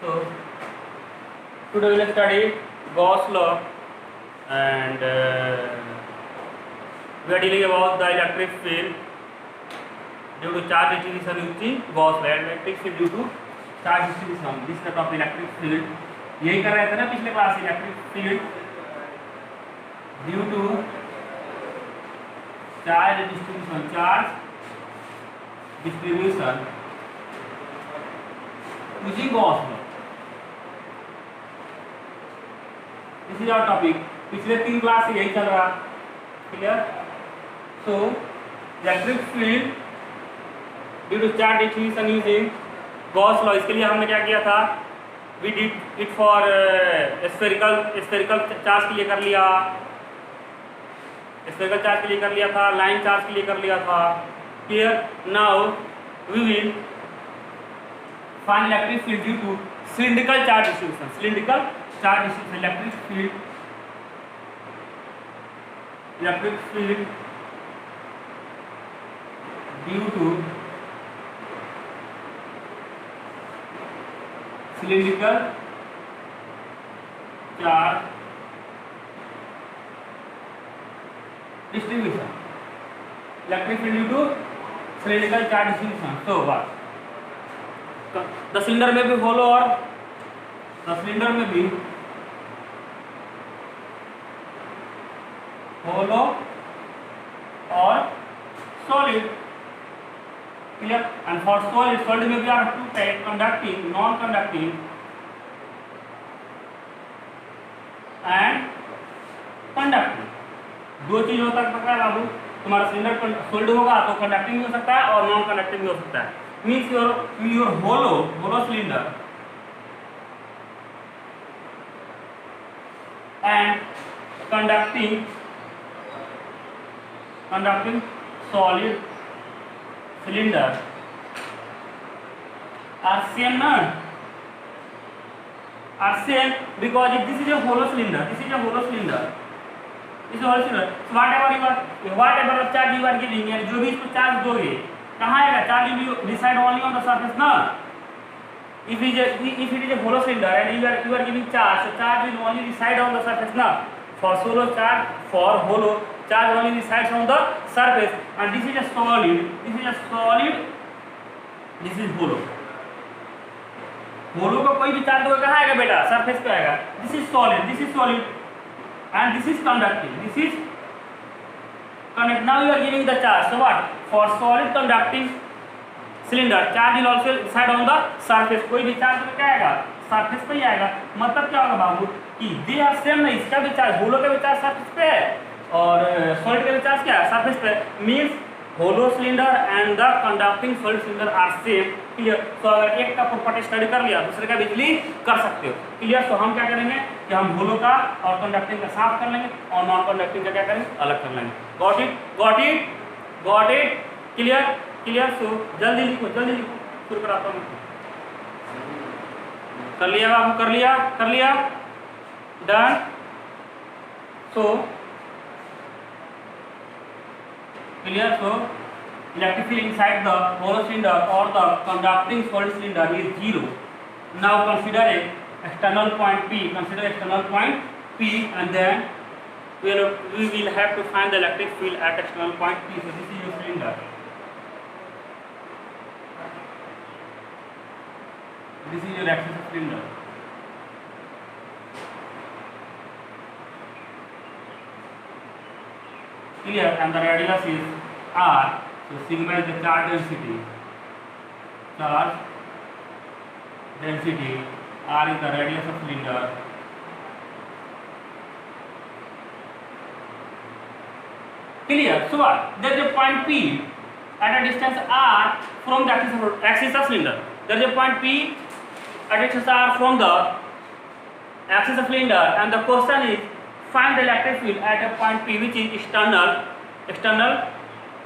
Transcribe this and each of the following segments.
So today we will study Gauss law, and we are dealing about the electric field due to charge distribution using Gauss law. Electric field due to charge distribution. This is the topic electric field. यही कर रहे थे ना पिछले class. Electric field due to charge distribution using Gauss law. This is our topic. पिछले 3 class से यही चल रहा. Clear? So electric field due to charge distribution using Gauss law. इसके लिए हमने क्या किया था? We did it for spherical charge के लिए कर लिया, spherical चार्ज के लिए कर लिया था, लाइन चार्ज के लिए कर लिया था. Clear? Now we will find electric field due to cylindrical charge distribution. Cylindrical charge distribution. Electric field due to cylindrical charge distribution. Electric field due to cylindrical charge distribution. So what? The cylinder में भी hollow और the cylinder में भी hollow और solid. Clear? And for solid में भी are two types: conducting, non-conducting, and conducting. दो चीज होता है पकड़ा बाबू. तुम्हारा सिलेंडर सोल्ड होगा तो कंडक्टिंग भी हो सकता है और नॉन कंडक्टिंग भी हो सकता है. Means your hollow cylinder and conducting solid cylinder are same, not are same, because if this is a hollow cylinder, so whatever charge you are giving, and जो भी इसको चार्ज दोगे कहाँ आएगा? Charge will reside only on the surface, ना? If it is a hollow cylinder and you are giving charge, so charge will only reside on the surface, ना? For hollow charge only resides on the surface, and this is a solid, this is hollow. hollow को कोई भी charge दोगे कहाँ आएगा बेटा? Surface पे आएगा. This is solid, and this is conducting. Now you are giving the charge. So what? For solid conducting cylinder, charge will also reside on the surface. कोई भी चार्ज तो क्या आएगा? सरफेस पे ही आएगा. मतलब क्या होगा बाबू कि दे आर सेम ना. इसका भी चार्ज, होलो का भी चार्ज सरफेस पे है और सॉलिड का भी चार्ज क्या है? सरफेस पे. Means hollow cylinder and the conducting solid cylinder are same. Clear? तो अगर एक का प्रॉपर्टी स्टडी कर लिया दूसरे का बिजली कर सकते हो. क्लियर? तो हम क्या करेंगे कि हम होलो का और कंडक्टिंग का साफ कर लेंगे और नॉन कंडक्टिंग का क्या करेंगे? अलग कर लेंगे. Got it? क्लियर? सो जल्दी लिखो शुरू कराता हूँ. कर लिया बाबू? कर लिया done. So clear? So electric field inside the hollow cylinder or the conducting solid cylinder is 0. Now consider a external point P. And then we will have to find the electric field at external point P. So this is your cylinder. This is your axis of cylinder. Clear? And the radius is r. So sigma is the charge density. R is the radius of cylinder. Clear? So what? There is a point P at a distance r from the axis of cylinder. There is a point P at a distance r from the axis of cylinder, and the question is find the electric field at a point P which is external.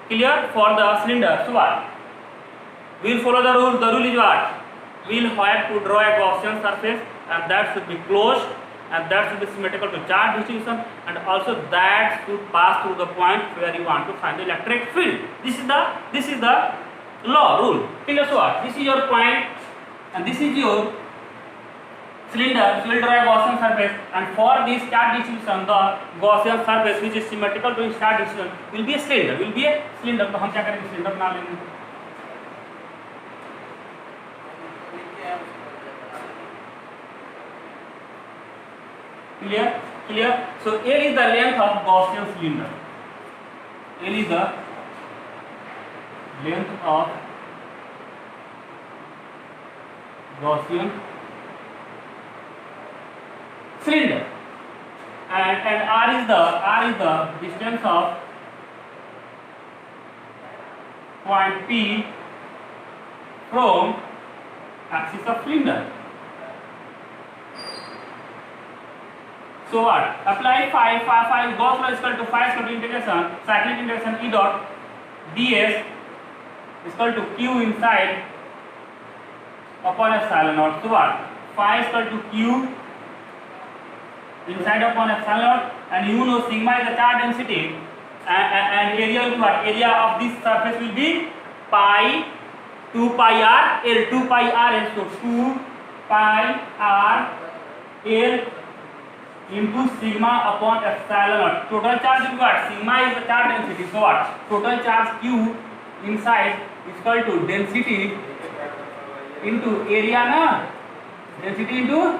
Clear? For the cylinder. So what? We will follow the rule. The rule is what? We will have to draw a Gaussian surface, and that should be closed, and that should be symmetrical to charge distribution, and also that should pass through the point where you want to find the electric field. This is the law rule. Clear? So what? This is your point and this is your cylinder will draw a Gaussian surface, and for this charge distribution the Gaussian surface which is symmetrical to its charge distribution will be a cylinder. तो हम क्या करेंगे, cylinder बना लेंगे. Clear. So L is the length of Gaussian cylinder. L is the length of Gaussian cylinder, and R is the distance of point P from axis of cylinder. So what? Apply phi Gauss law is equal to phi is equal to integration cyclic integration E dot ds is equal to Q inside upon epsilon naught. So what? Phi is equal to Q inside upon epsilon naught, and you know sigma is the charge density, and area will be what? Area of this surface will be pi 2 pi r L 2 pi r L. So 2 pi r L into sigma upon epsilon naught. Total charge will be what? Sigma is the charge density. So what? Total charge Q inside is equal to density into area na, density into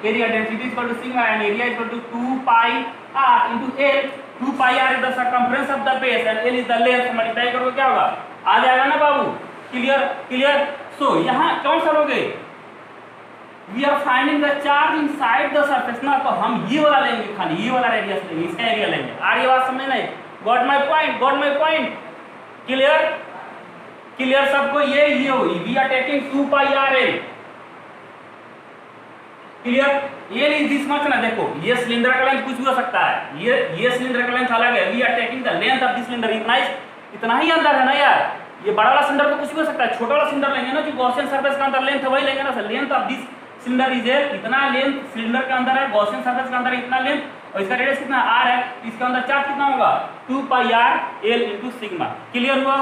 area. Density is equal to sigma and area is equal to 2 pi r into L. 2 pi r is the circumference of the base and L is the length. Multiply करो क्या होगा, आ जाएगा ना बाबू. Clear. सो यहाँ कौन सा लोगे, we are finding the charge inside the surface ना, तो हम ये वाला लेंगे, खाली ये वाला रेडियस लेंगे, इसका एरिया लेंगे. आ रही बात समझ नहीं? Got my point. क्लियर सबको? ये होगी we are taking 2 pi r L. Clear. L is this much ना. देखो ये सिलेंडर का लेंथ कुछ भी हो सकता है, ये सिलेंडर का लेंथ अलग है. We are taking the length of this cylinder. इतना ही अंदर है ना यार. ये बड़ा वाला सिलेंडर तो कुछ भी हो सकता है, छोटा वाला सिलेंडर लेंगे ना जो गॉसियन सरफेस का अंदर लेंथ है वही लेंगे ना sir. Length of this cylinder is इतना लेंथ सिलेंडर के अंदर है, गॉसियन सरफेस के अंदर इतना लेंथ, और इसका रेडियस कितना r है. इसके अंदर चार्ज कितना होगा 2 pi r L into sigma. Clear हुआ?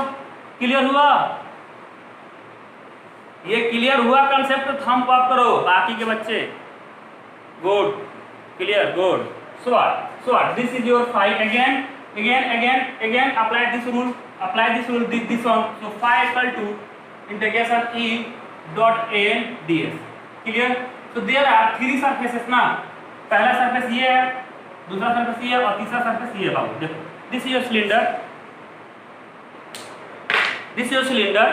ये क्लियर हुआ कंसेप्ट. तो थंब अप करो बाकी के बच्चे. Good. Clear. Good. So what? This is your phi. Again apply this rule. This one. So phi equal to integration E dot n ds. Clear. So there are 3 surfaces ना. पहला surface ये है, दूसरा surface ये है और तीसरा surface ये है बाबू. देखो this is your cylinder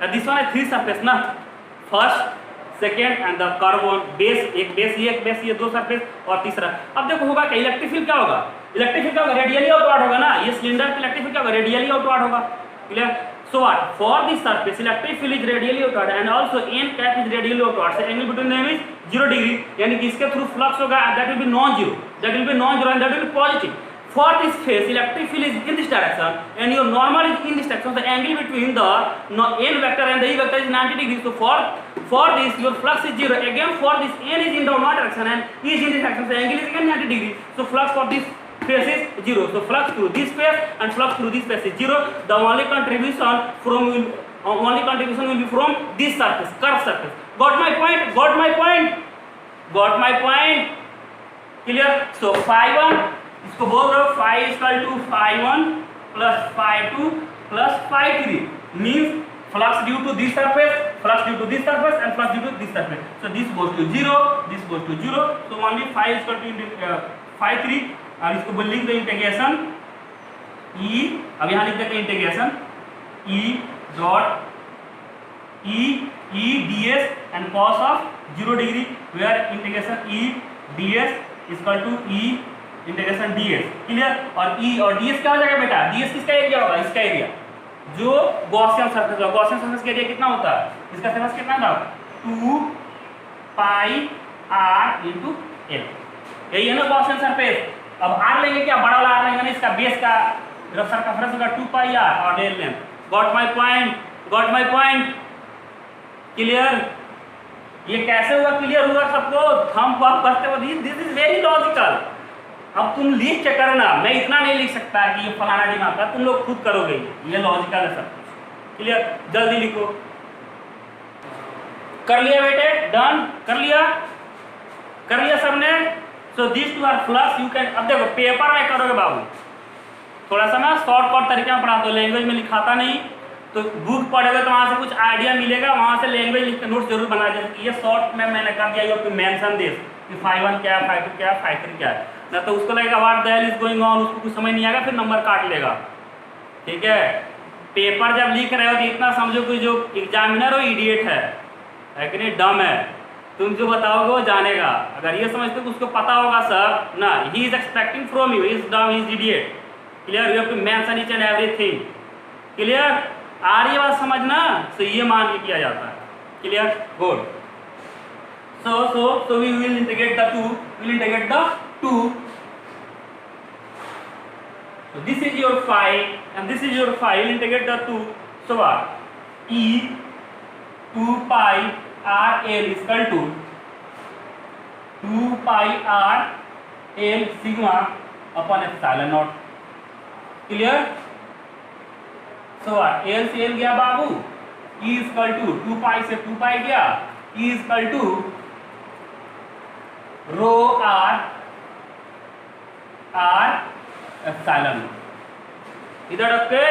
and this one है 3 surface ना. First, second and the curve on base. एक बेस ये 2 सरफेस और तीसरा. अब देखो होगा क्या, इलेक्ट्रिक फील्ड क्या होगा, रेडियली आउटवर्ड होगा ना. ये सिलेंडर का इलेक्ट्रिक फील्ड क्या होगा, रेडियली आउटवर्ड होगा. Clear. So what? For this surface, electric field is radially outward and also n cap is radially outward. So angle between them is 0 degree. यानी कि इसके थ्रू फ्लक्स होगा that will be non-zero and that will be positive. For this phase, electric field is in this direction and your normal is in this direction. So the angle between the n vector and the e vector is 90 degrees. So for this your flux is 0. Again for this n is in downward direction and e is in this direction. So angle is again 90 degrees. So flux for this phase is 0. So flux through this phase and flux through this phase is 0. The only contribution will be from this surface, curved surface. Got my point? Clear. So phi 1 इसको बोल रहे हो phi is equal to phi 1 plus phi 2 plus phi 3 means flux due to this surface and flux due to this surface. So this goes to 0. So only phi is equal to phi 3 और इसको बोल लिख दो integration E. अब यहाँ लिख देते हैं integration E dot E ds and cos of 0 degree where integration E ds is equal to E integration ds. Clear. और E और ds क्या हो जाएगा बेटा, ds किसका एरिया होगा, इसका एरिया जो गॉसियन सरफेस होगा. गॉसियन सरफेस का एरिया कितना होता है, इसका सरफेस कितना था 2 pi r into L. यही है ना गॉसियन सरफेस. अब r लेंगे क्या, बड़ा वाला r लेंगे ना, इसका बेस का सरकमफ्रेंस होगा 2 pi r और L length. Got my point. Clear. ये कैसे हुआ, क्लियर हुआ सबको? थंब अप करते हो. This is very logical. अब तुम लिख के करना, मैं इतना नहीं लिख सकता कि ये फलाना दिमाग का, तुम लोग खुद करोगे. ये लॉजिकल है सब. क्लियर. जल्दी लिखो. कर लिया बेटे, डन कर लिया. कर लिया सबने? So this two are flux you can, अब देखो पेपर में करोगे बाबू, थोड़ा सा ना शॉर्टकट तरीके में पढ़ाता हूँ, लैंग्वेज में लिखाता नहीं, तो बुक पढ़ोगे तो वहाँ से कुछ आइडिया मिलेगा, वहाँ से लैंग्वेज लिख के नोट्स जरूर बना दें। ये शॉर्ट में मैंने कर दिया, you have to mention this कि phi1 क्या है, phi2 क्या है, phi3 क्या है, ना तो उसको लगेगा what the hell is going on, उसको कुछ समझ नहीं आएगा, फिर नंबर काट लेगा। ठीक है, पेपर जब लिख रहे हो तो इतना समझो कि जो एग्जामिनर हो इडियट है कि नहीं, डम है, तुम जो बताओगे वो जानेगा। अगर ये समझते हो कि उसको पता होगा सब ना, he is expecting from you, is dumb, is idiot, clear, you have to mention each and everything, clear, आ रही बात समझना, तो ये मान के किया जाता है, clear, good. So we will integrate the two. So this is your phi and this is your phi. We'll integrate the two. So what? E 2 pi r l is equal to 2 pi r l sigma upon epsilon naught. Clear? So what? L से L गया बाबू. E is equal to 2 pi से 2 pi गया. E is equal to rho r epsilon, इधर रख के,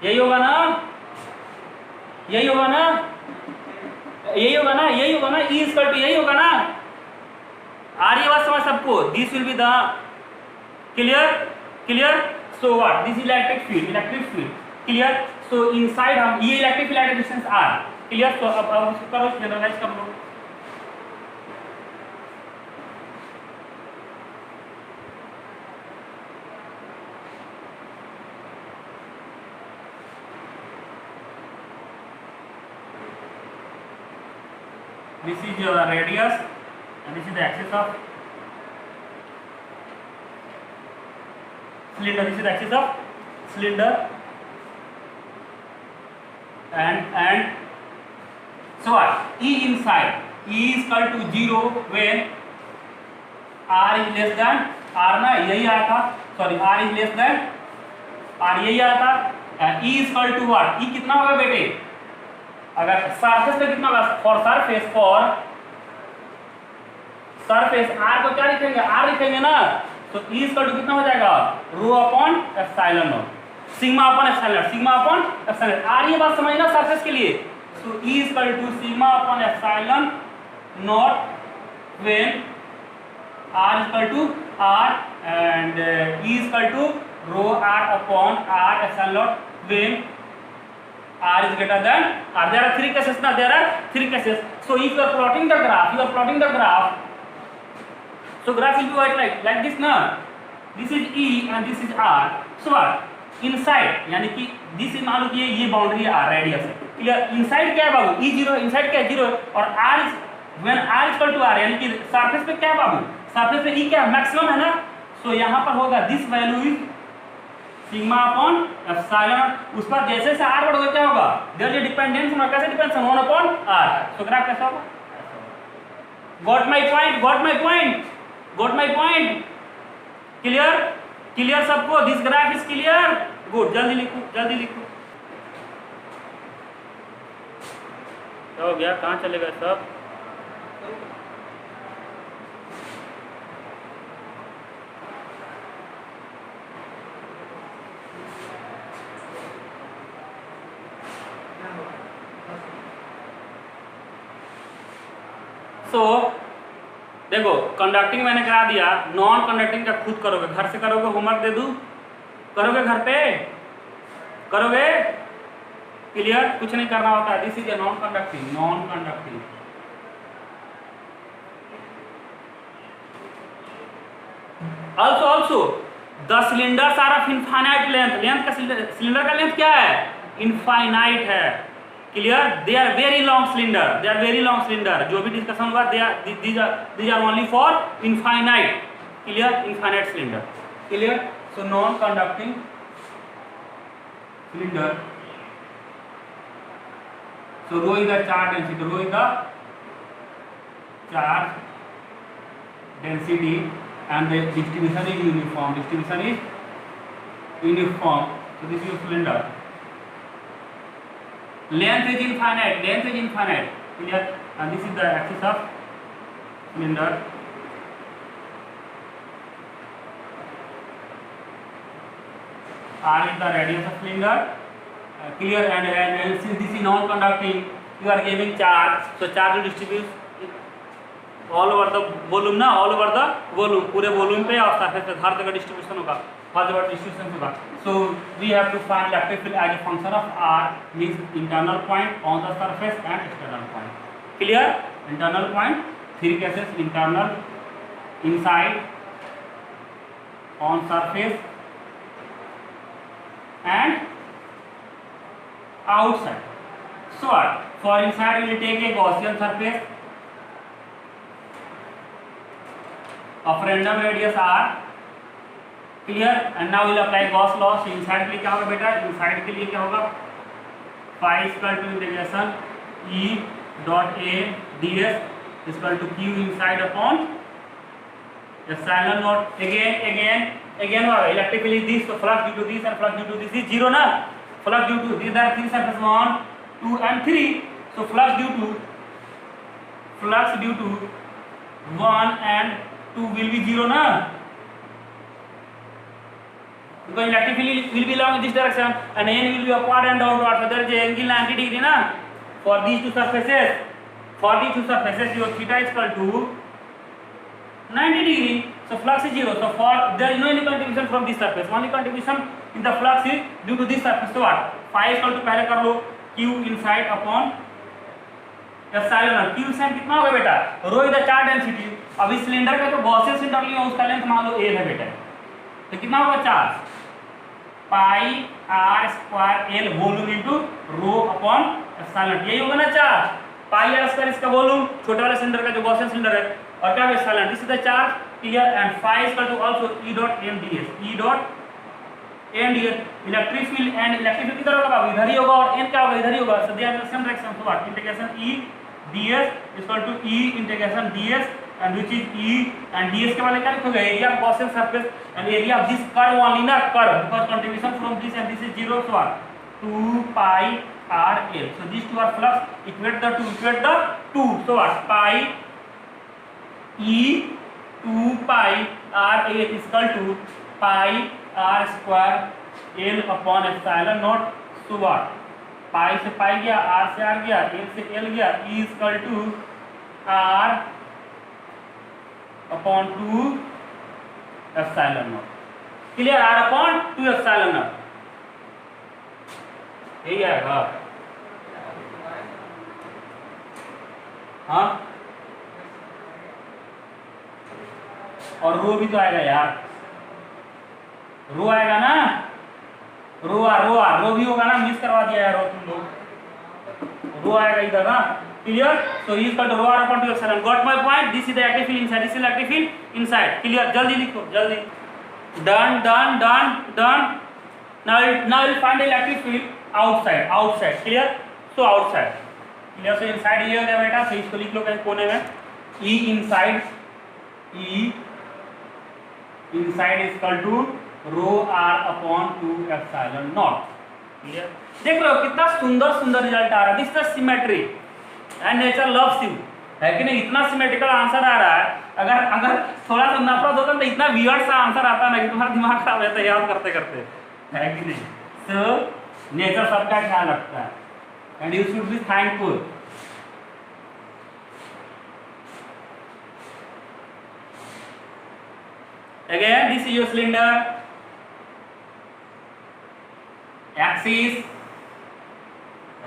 यही होगा ना, यही होगा ना, यही होगा ना, यही होगा ना, ई इक्वल टू यही होगा ना, आ रही है बात समझ सबको? This will be the clear, clear. So what, this electric field, clear. So inside हम ये electric field distance R, clear. तो अब उसको करो, जनरलाइज कर लो। This is your radius and this is the axis of cylinder. This is the axis of cylinder and so what? E inside, E is equal to 0 when R is less than R ना, यही आया था, sorry, R is less than R, यही आया था। and E is equal to what? E कितना होगा बेटे? अगर सरफेस पे कितना होगा? फॉर सरफेस आर को क्या लिखेंगे? आर लिखेंगे ना, तो ई इक्वल टू कितना हो जाएगा? Rho upon epsilon naught, sigma upon epsilon, sigma upon epsilon. आर ये बात समझना सरफेस के लिए, तो E equal to sigma upon epsilon naught when R equal to R and E equal to rho R upon R epsilon naught when R is greater than R. There are three cases now. There are three cases. So if you are plotting the graph, so graph will be like this now. This is E and this is R. So what? Inside, यानी कि this is मान लो कि ये boundary है R radius है, clear. Inside क्या है बाबू? E 0, inside क्या है? 0, और R is when R is equal to R, यानी कि सरफेस पे क्या है बाबू? सरफेस पे E क्या है? मैक्सिमम है ना, so यहाँ पर होगा this value is sigma upon epsilon. उस पर जैसे से r बढ़ोगे क्या होगा? देयर इज डिपेंडेंस होगा, कैसे डिपेंडेंस? 1 upon r। तो ग्राफ कैसा होगा? Got my point, clear, clear सबको? This graph is clear, good. जल्दी लिखो, क्या हो गया? कहाँ चले गए सब? तो देखो, कंडक्टिंग मैंने करा दिया, नॉन कंडक्टिंग का खुद करोगे, घर से करोगे, होमवर्क दे दूं, करोगे घर पे, करोगे, क्लियर। कुछ नहीं करना होता है। This is a non conducting also the cylinders are of infinite length का सिलेंडर का लेंथ क्या है? इनफाइनाइट है, clear. They are very long cylinder, जो भी डिस्कशन हुआ these are only for infinite, clear, infinite cylinder, clear. So non conducting cylinder, so rho is the charge density and the distribution is uniform, so this is your cylinder. Length is infinite, clear, and this is the axis of cylinder r is the radius of cylinder, clear, and since this is non-conducting, you are giving charge, so charge will distribute all over the volume ना, all over the volume, पूरे volume पे और surface पे हर जगह distribution होगा, हर जगह distribution होगा. So we have to find electric field as a function of r, means internal point on the surface and external point. Clear? Internal point, three cases: internal, inside, on surface, and outside. So what? For inside we will take a Gaussian surface of random radius r. Clear? And now we will apply Gauss law. So inside के लिए क्या होगा बेटा? Inside के लिए क्या होगा? Phi is equal to integration E dot A ds is equal to Q inside upon epsilon naught. Again what? Electric field is this, so flux due to this and flux due to this is zero ना? Flux due to these, there are three surfaces 1, 2 and 3. So flux due to 1 and 2 will be zero ना? Because electric field will be along this direction and n will be upward and downward. So there is an angle 90 degree ना? For these two surfaces. For these two surfaces, your theta is equal to 90 degree. So flux is zero. So for there is no any contribution from this surface. Only contribution in the flux is due to this surface. So what? Phi is equal to पहले कर लो Q inside upon epsilon naught. Q inside कितना होगा बेटा? Rho is the charge density. अब इस cylinder का जो Gaussian cylinder लिया उसका लेंथ मान लो L है बेटा. तो कितना होगा चार्ज? पाई r square L volume into rho upon epsilon. यही होगा ना चार्ज? पाई r स्क्वायर इसका वॉल्यूम, छोटा वाला सिलेंडर का जो गॉसियन सिलेंडर है, और क्या है epsilon. This is the charge. Clear? And phi is equal to also E dot m ds. E dot m ds. Electric field and electric field किधर होगा बाबू? इधर ही होगा. और n क्या होगा? इधर ही होगा. So they are in the same direction. So what? Integration E ds is equal to E integration ds, and which is E and ds के वाले क्या लिखोगे? Area of Gaussian surface and area of this curve only ना, curve, because contribution from this and this is zero. So what? 2 pi r L. So these two are flux. Equate the two. So what? Pi E 2 pi r L is equal to pi r square L upon epsilon naught. So what? Pi से pi गया, r से r गया, L से L गया. E is equal to r upon 2 epsilon naught. Clear? R upon 2 epsilon naught. यही आएगा. हाँ, और रो भी तो आएगा यार. रो आएगा ना? रो भी होगा ना? मिस करवा दिया यार रो तुम लोग. रो आएगा इधर ना. Clear? So he is called rho r upon 2 epsilon. Got my point? This is the electric field inside. This is electric field inside. Clear? जल्दी लिखो, जल्दी. Done. Now you find the electric field outside. Clear? So outside. Clear? So inside ये हो गया बेटा. So इसको लिख लो कहीं कोने में. E inside is equal to rho r upon 2 epsilon naught. Clear? देख रहे हो कितना सुंदर रिजल्ट आ रहा है. This is symmetry and nature loves you. है कि नहीं? इतना सिमेट्रिकल आंसर आ रहा है. अगर थोड़ा सा नफरत होता तो इतना वियर्ड सा आंसर आता ना कि तुम्हारा दिमाग खराब रहता है याद करते. है कि नहीं? सो नेचर सबका ख्याल रखता है and you should be thankful. Again, this is your cylinder. Axis,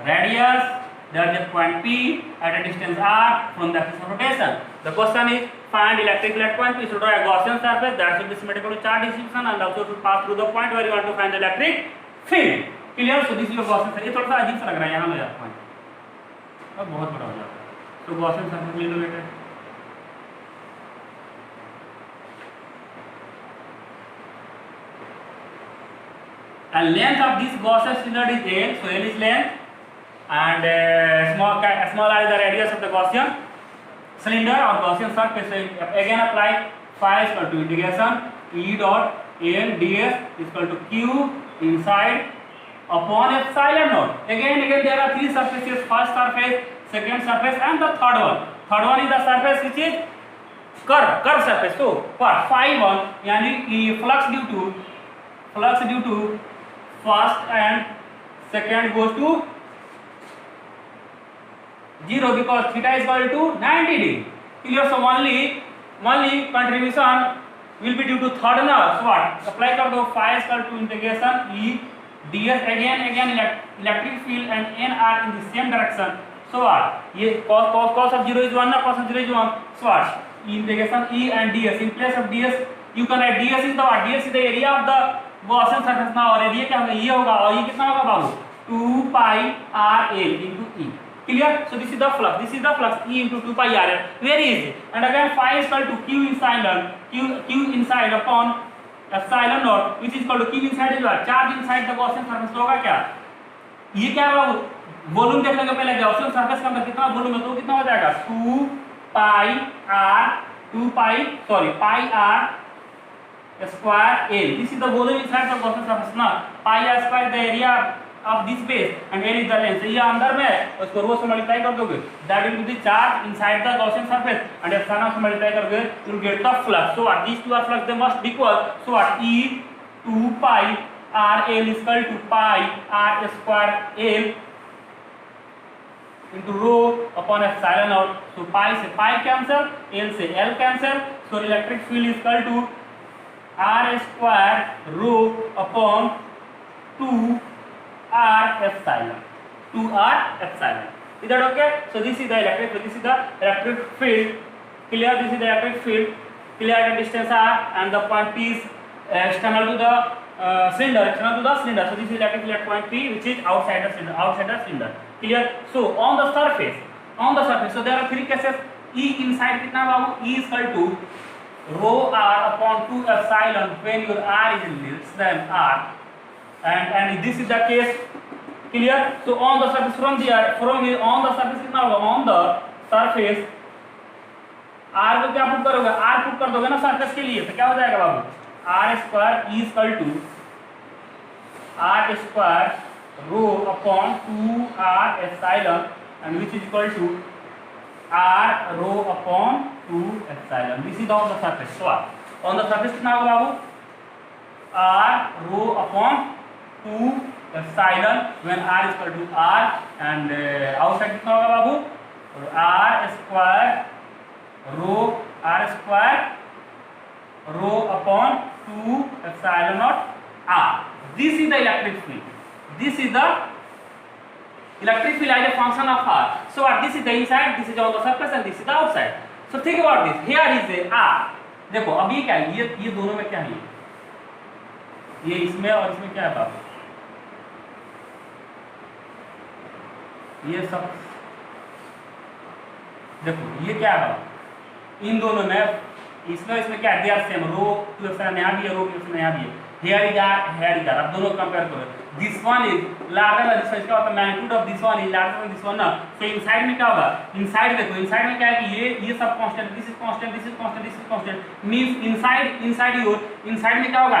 radius, there is a point P at a distance r from the axis of rotation. The question is find electric field at point P. You should draw a Gaussian surface that should be symmetrical to charge distribution and also should pass through the point where you want to find the electric field. Clear? So this is your Gaussian surface. ये थोड़ा सा अजीब सा लग रहा है, यहाँ ले जाता है, अब बहुत बड़ा हो जाता है. So Gaussian surface ले लो बेटे. And length of this Gaussian cylinder is L, so L is length, and small r is the radius of the Gaussian cylinder or Gaussian surface. So again apply phi is equal to integration E dot L ds is equal to Q inside upon epsilon naught. Again there are three surfaces: first surface, second surface, and the third one. Third one is the surface which is curve surface. तो what phi1 यानी flux due to first and second goes to 0 because theta is equal to 90 degree. Clear? So only contribution will be due to third ना. So what? Apply कर दो phi is equal to integration E ds again electric field and n are in the same direction. So what? ये cos of 0 is 1 ना, cos of 0 is 1. So what? Integration E and ds. In place of ds you can write ds is the what? ds is the area of the Gaussian surface ना, और area क्या होगा? ये होगा, और ये कितना होगा बाबू? 2 pi r l into E. Clear? So this is the flux E into 2 pi r l. Very easy. And again phi is equal to q inside upon epsilon naught, which is equal to q inside is what? Charge inside the Gaussian surface. होगा क्या? ये क्या होगा? Volume देख लेंगे पहले। Gaussian surface के अंदर कितना वॉल्यूम है, तो कितना हो जाएगा? 2 pi r square l. This is the volume inside the Gaussian surface ना. Pi r square the area of this base and l is the length. ये अंदर में उसको रो से मल्टीप्लाई कर दोगे, that will be the charge inside the Gaussian surface, and epsilon से multiply करोगे you will get the flux. So what? These two are flux, they must be equal. So what? E 2 pi r l is equal to pi r square l into rho upon epsilon naught. So pi से pi cancel, l से l cancel. So electric field is equal to r square rho upon 2 r epsilon. Is that okay? So this is the electric field. Clear? This is the electric field. Clear the distance r, and the point P is external to the cylinder. So this is electric field at point P, which is outside the cylinder. Clear? So on the surface. So there are three cases. E inside कितना बाबू? E is equal to rho r upon 2 epsilon when your r is less than r. And this is the case. Clear? So on the surface on the surface कितना होगा? On the surface r को क्या put करोगे? r put कर दोगे ना surface के लिए, तो क्या हो जाएगा बाबू? r square E is equal to r square rho upon 2 r epsilon, and which is equal to r rho upon 2 epsilon. This is on the surface. So on the surface कितना होगा बाबू? r rho upon 2 epsilon when r is equal to r, and outside कितना होगा बाबू? r square rho upon 2 epsilon naught r. This is the electric field. This is the electric field as a function of r. So what? This is the inside, this is on the surface, and this is the outside. So think about this. Here is a r. देखो अब ये क्या है? ये दोनों में क्या है? ये इसमें और इसमें क्या है बाबू? ये सब देखो ये क्या है? इन दोनों में इसमें क्या है? They are same. Rho to epsilon यहाँ भी है, रो टू epsilon यहाँ भी है. Here is r. अब दोनों कंपेयर करो. This one is larger than this one. इसका मतलब magnitude of this one is larger than this one ना. So inside में क्या होगा? Inside देखो, inside में क्या है कि ये सब constant, this is constant, this is constant, this is constant. Means inside में क्या होगा?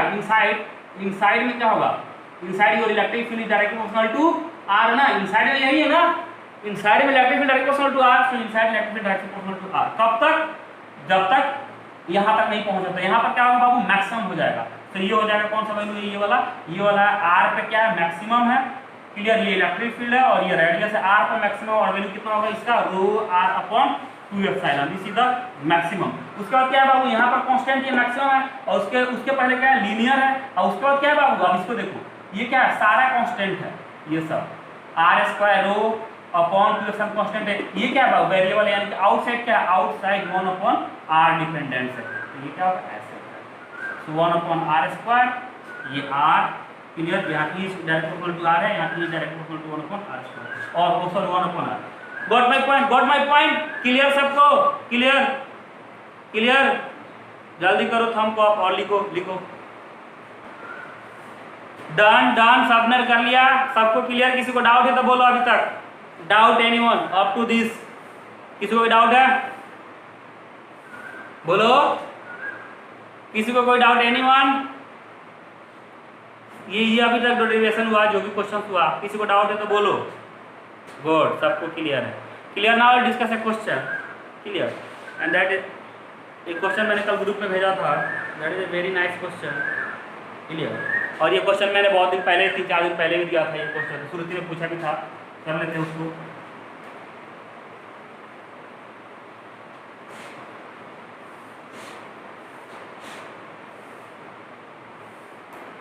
Inside में क्या होगा? Inside your electric field is directly proportional to r ना. Inside में यही है ना. Inside में electric field directly proportional to r. So inside electric field directly proportional to r. कब तक? जब तक यहाँ तक नहीं पहुँच जाता. यहाँ पर क्या होगा बाबू? मैक्सिमम हो जाएगा. तो ये हो जाएगा कौन सा वैल्यू है? ये वाला r पे क्या है? मैक्सिमम है. क्लियर? ये इलेक्ट्रिक फील्ड है और ये रेडियस है r पर मैक्सिमम, और वैल्यू कितना होगा इसका? रो r upon 2 epsilon. This is the maximum. उसके बाद क्या है बाबू? यहाँ पर कांस्टेंट ये मैक्सिमम है, और उसके पहले क्या है? लीनियर है. और उसके बाद क्या है बाबू? अब इसको देखो, ये क्या है? सारा कांस्टेंट है. ये सब r square rho upon 2 epsilon constant है. ये क्या है बाबू? वेरिएबल है, यानी कि आउटसाइड क्या है? आउटसाइड 1 अपॉन r डिपेंडेंस है. तो ये क्या होगा? ऐसे. So 1 upon r square, ये r. क्लियर? यहाँ e direct equal to r है, यहाँ e direct equal to 1 upon r square, और sorry 1 upon r. Got my point? Clear सबको? क्लियर? जल्दी करो, थंब को आप और लिखो. डन. सबने कर लिया. सबको क्लियर? किसी को डाउट है तो बोलो अभी तक. Doubt anyone up to this? किसी को डाउट है? बोलो. किसी को कोई डाउट? एनीवन? ये अभी तक डेरिवेशन हुआ, जो भी क्वेश्चन हुआ, किसी को डाउट है तो बोलो. गुड, सबको क्लियर है. Clear? Now discuss a question. Clear? And that is एक क्वेश्चन मैंने कल ग्रुप में भेजा था, that is a very nice question, clear. और ये क्वेश्चन मैंने बहुत दिन पहले 3-4 दिन पहले भी दिया था, ये क्वेश्चन श्रुति ने पूछा भी था, कर लेते हैं उसको।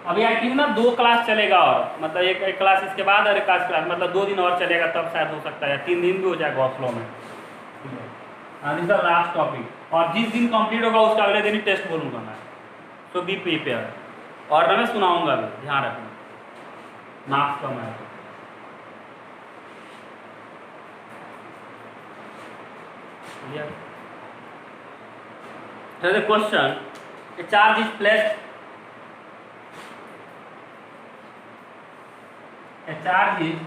अभी एक्चुअली ना 2 क्लास चलेगा, और मतलब एक क्लास इसके बाद और एक क्लास मतलब 2 दिन और चलेगा, तब शायद हो सकता है 3 दिन भी हो जाएगा फ्लो में। दिस द लास्ट टॉपिक, और जिस दिन कंप्लीट होगा उसका अगले दिन ही टेस्ट बोलूँगा मैं, सो बी प्रिपेयर। और मैं सुनाऊंगा भी, ध्यान रखना, मार्क्स कम है तो। Question, a charge is placed, a charge is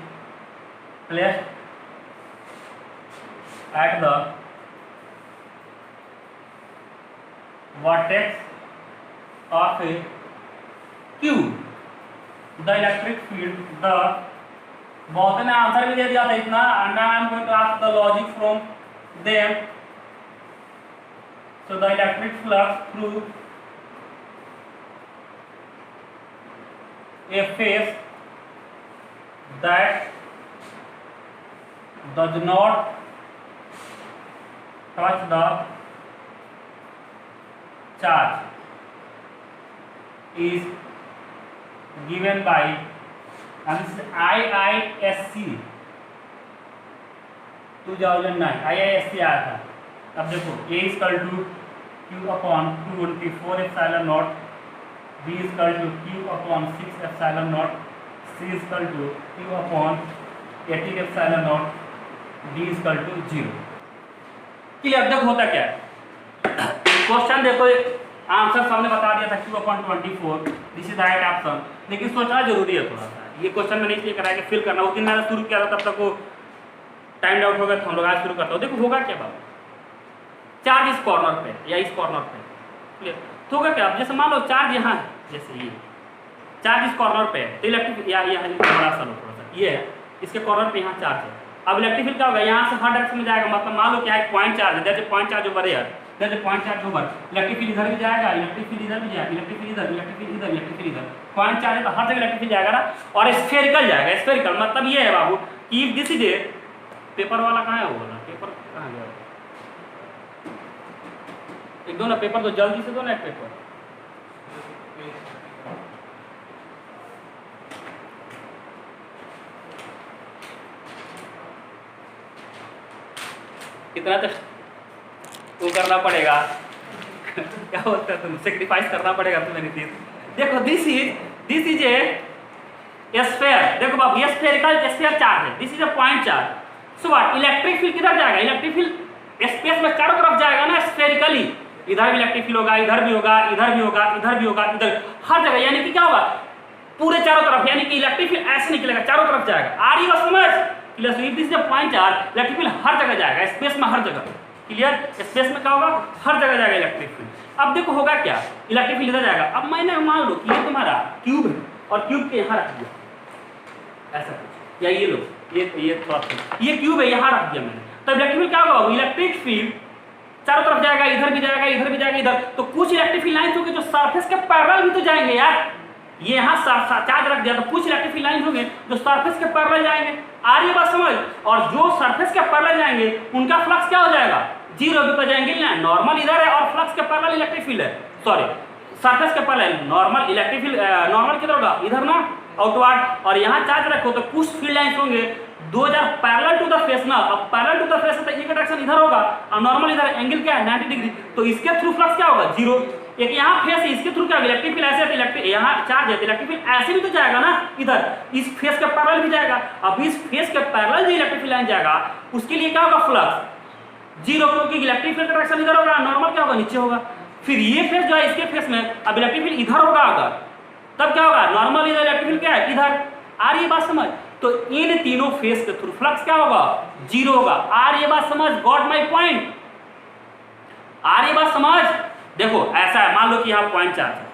placed at the vertex of a cube, the electric field, the बहुत ने आंसर भी दे दिया था इतना, and I am going to ask the logic from them. So the electric flux through a phase that does not touch the charge is given by, and this is IISC 2009, IISC आया था। अब देखो A equal to Q upon 224 epsilon naught, B equal to Q upon 6 epsilon naught, C equal to Q upon 18 epsilon naught, D equal to 0। Clear? अब देखो होता क्या है, question देखो आंसर सामने बता दिया था Q upon 24, this is the right option, लेकिन सोचना जरूरी है थोड़ा सा। ये क्वेश्चन मैंने इसलिए कराया कि फिल करना, उस दिन मैंने शुरू किया था तब तक वो टाइम आउट हो गया, तो हम लोग आज शुरू करते हो। देखो होगा क्या बात, चार्ज इस कॉर्नर पे या इस कॉर्नर पे, क्लियर? तो होगा क्या, जैसे मान लो चार्ज यहाँ है, जैसे ये चार्ज इस कॉर्नर पे है, तो इलेक्ट्रिक यहाँ बड़ा सा लो थोड़ा सा, ये है इसके कॉर्नर पे, यहाँ चार्ज है। अब इलेक्ट्रिक फील्ड क्या होगा, यहाँ से हर डायरेक्शन में जाएगा, मतलब मान लो क्या है, पॉइंट चार्ज है, जैसे पॉइंट चार्ज ओवर है, जैसे point charge over, electric field इधर भी जाएगा, इलेक्ट्रिक फील्ड इधर भी जाएगा, इलेक्ट्रिक फील्ड इधर, इलेक्ट्रिक फील्ड इधर, इलेक्ट्रिक फील्ड इधर, पॉइंट चार्ज है तो हर जगह इलेक्ट्रिक फील्ड जाएगा ना, और स्फेरिकल जाएगा। स्फेरिकल मतलब ये है बाबू कि दिस इज ए, पेपर वाला कहाँ है वो वाला, पेपर कहाँ गया, एक दो ना पेपर, तो जल्दी से दो ना एक पेपर। कितना तो वो करना पड़ेगा क्या बोलते हैं तुम, सेक्रीफाइस करना पड़ेगा तुम्हें नीतीश। देखो दिस इज ए स्फीयर, देखो बाबू ये स्फीयर चार्ज है, this is a point charge. So what, electric field किधर जाएगा, इलेक्ट्रिक फील्ड स्पेस में चारों तरफ जाएगा ना स्फेरिकली, इधर भी इलेक्ट्रिक फील्ड होगा, इधर भी होगा, इधर भी होगा, इधर भी होगा, इधर हर जगह, यानी कि क्या होगा पूरे चारों तरफ, यानी कि इलेक्ट्रिक फील्ड ऐसे निकलेगा, चारों तरफ जाएगा। आ रही बात समझ, clear? So if this is a point charge, electric field हर जगह जाएगा, स्पेस में हर जगह, क्लियर? स्पेस में क्या होगा, हर जगह जाएगा इलेक्ट्रिक फील्ड। अब देखो होगा क्या, इलेक्ट्रिक फील्ड इधर जाएगा। अब मैंने मान लो कि ये तुम्हारा क्यूब है और क्यूब के यहाँ रख दिया ऐसा कुछ, या ये लो ये थोड़ा ये क्यूब है, यहाँ रख दिया मैंने, तो इलेक्ट्रिक फील्ड क्या होगा, इलेक्ट्रिक फील्ड चारों तरफ जाएगा, इधर भी जाएगा, इधर भी जाएगा, इधर। तो कुछ इलेक्ट्रिक फील्ड लाइंस होंगे जो सरफेस के पैरेलल भी तो जाएंगे यार, ये यहाँ चार्ज रख दिया, तो कुछ इलेक्ट्रिक फील्ड लाइंस होंगे जो सरफेस के पैरेलल जाएंगे। आ रही बात समझ? और जो सरफेस के पैरेलल जाएंगे उनका फ्लक्स क्या हो जाएगा, 0 भी तो जाएंगे ना, नॉर्मल इधर है और फ्लक्स के पैरेलल इलेक्ट्रिक फील्ड है, सॉरी सरफेस के parallel normal electric field, normal किधर होगा, इधर ना आउटवर्ड, और यहाँ चार्ज रखो तो कुछ फील्ड लाइंस होंगे 2000 पैरेलल टू द फेस ना। अब पैरेलल टू द फेस तो एक डायरेक्शन इधर होगा और नॉर्मल इधर, एंगल क्या है 90 डिग्री, तो इसके थ्रू फ्लक्स क्या होगा 0। एक यहाँ फेस है, इसके थ्रू क्या होगा, इलेक्ट्रिक फील्ड ऐसे, इलेक्ट्रिक यहाँ चार्ज है, इलेक्ट्रिक फील्ड ऐसे भी तो जाएगा ना इधर, इस फेस के पैरेलल भी जाएगा। अब इस फेस के पैरेलल जो इलेक्ट्रिक फील्ड लाइन जाएगा उसके लिए क्या होगा, फ्लक्स 0, क्योंकि इलेक्ट्रिक फील्ड का डायरेक्शन इधर होगा, नॉर्मल क्या होगा नीचे होगा। फिर ये फेस जो है इसके फेस में अब इलेक्ट्रिक फील्ड इधर होगा, अगर तब क्या होगा, नॉर्मल इधर, इलेक्ट्रिक फील्ड क्या है इधर। आ रही है बात समझ? तो इन तीनों फेस के थ्रू फ्लक्स क्या होगा, 0 होगा। आ रही है बात समझ, गॉट माई पॉइंट? आ रही बात समझ? देखो ऐसा है, मान लो कि यहाँ पॉइंट चार्ज है,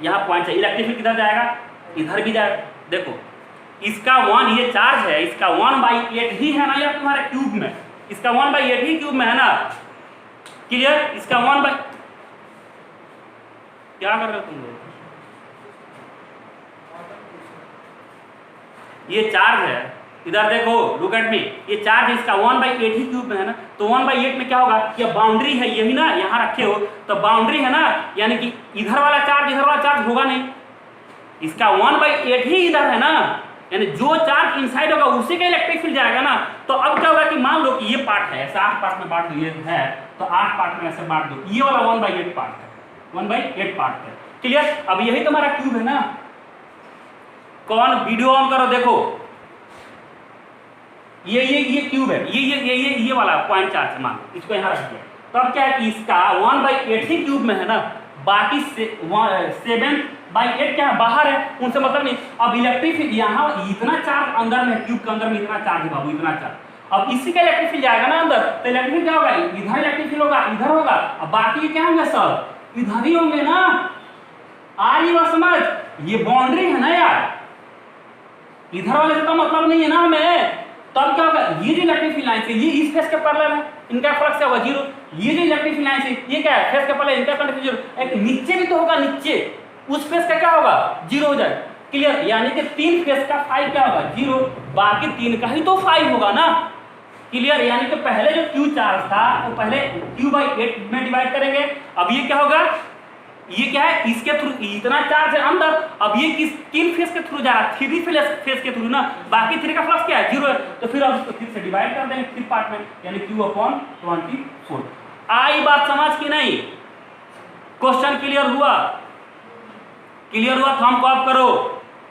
यहाँ पॉइंट चार्ज, इलेक्ट्रिक फील्ड किधर जाएगा, इधर भी जाएगा। देखो इसका 1 ये चार्ज है, इसका 1/8 ही है ना यार तुम्हारे क्यूब में, इसका 1/8 ही क्यूब में है ना, क्लियर? इसका 1 क्या कर रहे हो तुम लोग? ये चार्ज है, इधर देखो, लुक एट मी, ये चार्ज इसका 1/8 ही क्यूब में है ना, तो 1/8 में क्या होगा, ये बाउंड्री है, यही ना, यहाँ रखे हो तो बाउंड्री है ना, यानी कि इधर वाला चार्ज होगा नहीं, इसका 1/8 ही इधर है ना, यानी जो चार्ज इनसाइड होगा उसी का इलेक्ट्रिक फील्ड जाएगा ना। तो अब क्या होगा कि मान लो कि ये पार्ट है, ऐसे 8 पार्ट में बांट दो, ये है तो 8 पार्ट में ऐसे बांट दो, ये वाला 1/8 पार्ट है, 1/8 पार्ट है, क्लियर। अब यही तुम्हारा क्यूब है ना, कौन वीडियो ऑन करो, देखो ये क्यूब है, ये वाला पॉइंट चार्ज है, मान इसको यहाँ रख दिया, तो अब क्या है कि इसका 1/8 ही क्यूब में है ना, बाकी 7/8 क्या है, बाहर है, उनसे मतलब नहीं। अब इलेक्ट्रिक फील्ड यहाँ इतना चार्ज अंदर में, क्यूब के अंदर में इतना चार्ज है बाबू, इतना चार्ज, अब इसी का इलेक्ट्रिक फील्ड जाएगा ना अंदर, तो इलेक्ट्रिक फील्ड क्या होगा, इधर इलेक्ट्रिक फील्ड होगा, इधर होगा, अब बाकी क्या होंगे सब, इधर ही होंगे ना। आ रही बात समझ, ये बाउंड्री है ना यार, इधर वाले से तो मतलब नहीं है ना हमें, तब क्या होगा, ये जो इलेक्ट्रिक फील्ड लाइन है ये इस फेस के पैरेलल है, इनका फ्लक्स क्या होगा, 0। ये जो इलेक्ट्रिक फील्ड लाइन है ये क्या है, फेस के पैरेलल, इनका कंडक्टेंस 0। एक नीचे भी तो होगा, नीचे उस फेस का क्या होगा, 0 हो जाएगा, क्लियर। यानी कि 3 फेस का फाई क्या होगा, 0, बाकी 3 का ही तो फाई होगा ना, क्लियर। यानी कि पहले जो क्यू चार्ज था वो पहले q/8 में डिवाइड करेंगे, अब ये क्या होगा, ये क्या है, इसके थ्रू इतना चार्ज है अंदर, अब ये किस 3 फेस के थ्रू जा रहा है, 3 फेस के थ्रू ना, बाकी 3 का फ्लक्स क्या है, 0 है, तो फिर अब इसको 3 से डिवाइड कर देंगे 3 पार्ट में, यानी q/24। आई बात समझ की नहीं, क्वेश्चन क्लियर हुआ, थंब को अप करो,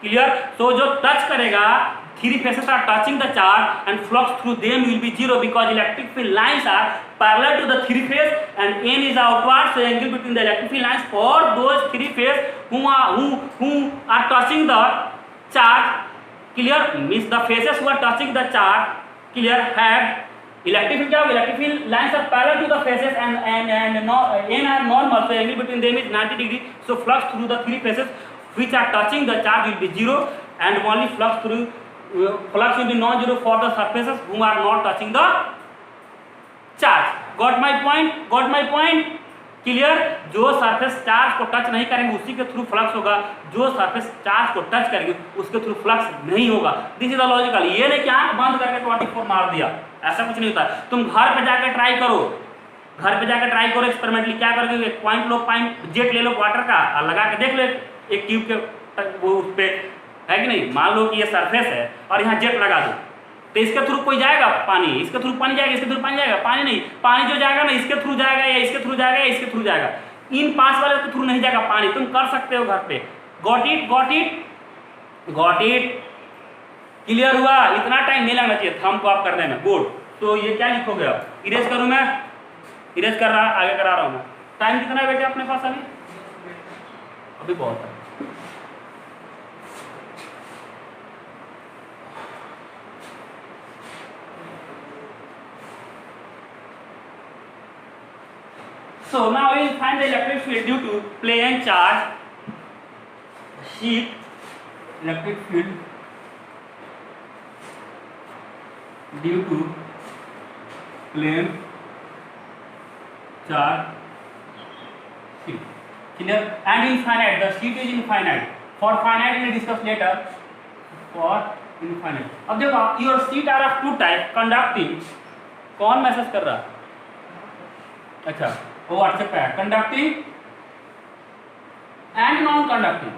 क्लियर। तो जो टच करेगा, 3 faces are touching the charge and flux through them will be 0 because electric field lines are parallel to the 3 phase and n is outward, so angle between the electric field lines for those 3 phase who are touching the charge, clear, means the faces who are touching the charge, clear, have electric field क्या होगा, electric field lines are parallel to the faces and n are normal, so angle between them is 90 degree, so flux through the 3 faces which are touching the charge will be 0 and only flux will be non-zero for the surfaces who are not touching the charge. Got my point? Clear. जो surface charge को touch नहीं करेंगे उसी के through flux होगा, जो surface charge को touch करेंगे उसके थ्रू फ्लक्स नहीं होगा। This is the logical. ये नहीं कि आंख बंद करके 24 मार दिया, ऐसा कुछ नहीं होता। तुम घर पे जाकर ट्राई करो, एक्सपेरिमेंटली क्या करोगे, एक पॉइंट लो, जेट ले लो वाटर का और लगा के देख लो एक ट्यूब के वो उस पे, है कि नहीं। मान लो कि ये सरफेस है और यहाँ जेट लगा दो, तो इसके थ्रू कोई जाएगा पानी, इसके थ्रू पानी जाएगा, इसके थ्रू पानी जाएगा, पानी नहीं, पानी जो जाएगा ना इसके थ्रू जाएगा या इसके थ्रू जाएगा या इसके थ्रू जाएगा, इन पास वाले के थ्रू नहीं जाएगा पानी। तुम कर सकते हो घर पे। गॉट इट क्लियर हुआ। इतना टाइम नहीं लगना चाहिए थंब को आप करने में। गुड। तो ये क्या लिखोगे आप, इरेज करूँ मैं, इरेज कर रहा, आगे करा रहा हूँ मैं। टाइम कितना है बेटे अपने पास अभी बहुत है। So now we will find the electric field due to plane charge sheet. Electric field due to plane charge sheet. Clear? And infinite. The sheet is infinite. For finite we will discuss later. For infinite. अब देखो your sheet are of two type. Conducting. कौन message कर रहा? अच्छा वो WhatsApp पे है। Conducting and non conducting.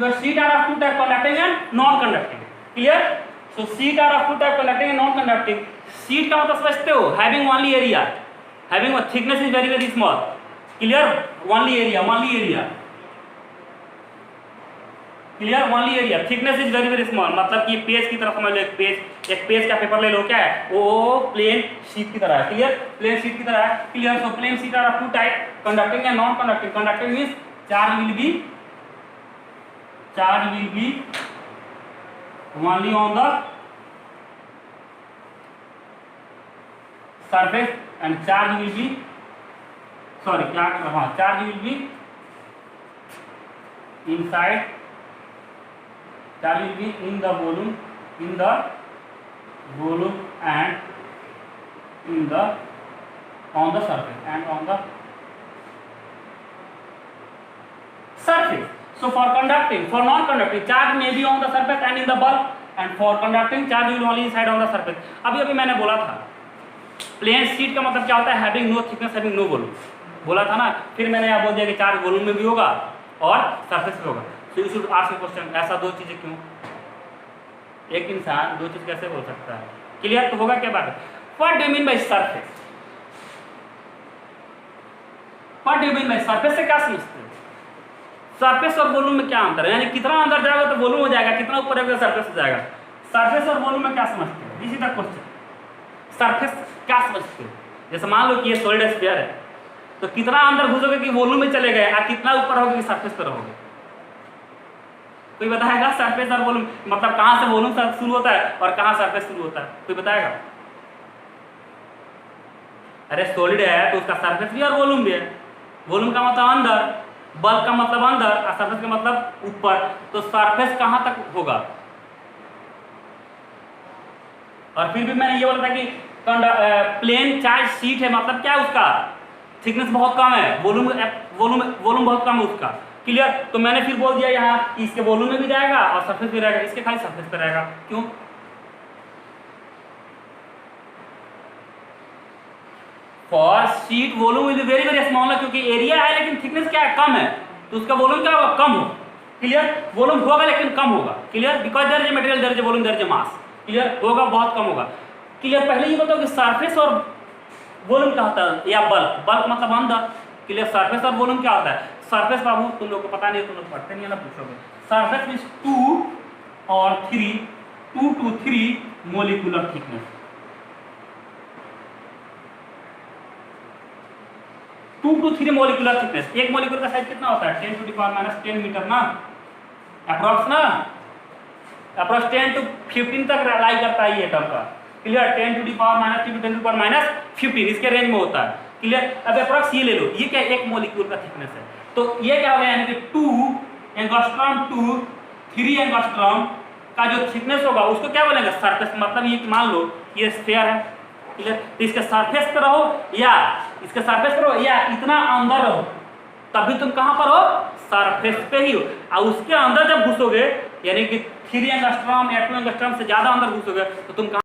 Your sheet are of two type, conducting and non conducting. Clear. So sheet are of two type, conducting and non conducting. Sheet का मतलब समझते हो, having only area, having thickness is very very small. Clear. Only area clear, only area, thickness is very very small. मतलब कि page की तरह समझ लो, एक पेज का पेपर ले लो, क्या है वो प्लेन शीट की तरह है। क्लियर, प्लेन शीट की तरह है। Clear. So plane sheet are of two type, conducting and non conducting. Conducting means charge will be only on the surface and charge will be charge will be inside, charge will be in the volume and in the on the surface and on the surface. So for conducting, for non-conducting, charge may be on the surface and in the bulk, and for conducting, charge will only reside on the surface. अभी मैंने बोला था plane sheet का मतलब क्या होता है, having no thickness having no volume, बोला था ना। फिर मैंने यहाँ बोल दिया कि चार्ज वॉल्यूम में भी होगा और सरफेस पे होगा। So you should ask question, ऐसा दो चीजें क्यों? एक इंसान दो चीज कैसे बोल सकता है? क्लियर तो होगा क्या बात है? What do you mean by surface? What do you mean by surface से क्या समझते हो? सरफेस और वॉल्यूम में क्या अंतर है? यानी कितना अंदर जाएगा तो वॉल्यूम हो जाएगा, कितना ऊपर जाएगा सरफेस हो जाएगा। सरफेस और वॉल्यूम में क्या समझते हो? This is the question. Surface क्या समझते हो? जैसे मान लो कि ये सॉलिड स्फीयर है, तो कितना अंदर घुसोगे कि वॉल्यूम में चले गए, और कितना ऊपर होगे कि सरफेस पर रहोगे? कोई बताएगा? सरफेस और वॉल्यूम मतलब कहां से वॉल्यूम शुरू होता है और कहां सरफेस शुरू होता है? कोई बताएगा? अरे सॉलिड है तो उसका सरफेस भी और वॉल्यूम भी है। वॉल्यूम का मतलब अंदर, बल्क का मतलब अंदर, और सरफेस का मतलब ऊपर। तो सरफेस कहां तक होगा? और फिर भी मैंने ये बोला था कि प्लेन चार्ज शीट है, मतलब क्या है उसका थिकनेस बहुत कम है, वॉल्यूम बहुत कम है उसका। क्लियर? तो मैंने फिर बोल दिया यहाँ इसके वॉल्यूम में भी जाएगा और सरफेस भी रहेगा, इसके खाली सरफेस पे रहेगा। क्यों? For sheet volume will be very very small, क्योंकि एरिया है लेकिन थिकनेस क्या है, कम है, तो उसका वॉल्यूम क्या होगा, कम हो। क्लियर? वॉल्यूम होगा लेकिन कम होगा। Clear? Because there is a material, there is a volume, there is a mass. Clear? होगा बहुत कम होगा। क्लियर? पहले ये बताओ कि सरफेस और वॉल्यूम क्या होता है, या बल्क? बल्क मतलब अंदर। क्लियर? सरफेस और वॉल्यूम क्या होता है? सरफेस बाबू तुम लोग को पता नहीं, तुम लोग पढ़ते नहीं है ना, पूछोगे। सरफेस मींस 2 और 3, 2 to 3 molecular thickness. 2 to 3 molecular thickness. एक मोलिकुलर का साइज कितना होता है? 10 to the power -10 मीटर ना, अप्रॉक्स ना, अप्रॉक्स 10 to 15 तक लाई करता है ये एटम का। Clear? 10 to the power -3 to 10 to the power -15 इसके रेंज में होता है। क्लियर? अब अप्रॉक्स ये ले लो, ये क्या एक मोलिक्यूल का थिकनेस है, तो ये क्या हो गया, यानी कि 2 एंगस्ट्रॉम टू 3 एंगस्ट्रॉम का जो थिकनेस होगा उसको क्या बोलेंगे? सरफेस। मतलब ये मान लो ये स्फीयर है, क्लियर? तो इसके सरफेस पे रहो या इसके सरफेस पे रहो या इतना अंदर रहो, तभी तुम कहां पर हो? सरफेस पे ही हो। और उसके अंदर जब घुसोगे यानी कि 3 एंगस्ट्रॉम या 2 एंगस्ट्रॉम से ज्यादा अंदर घुसोगे तो तुम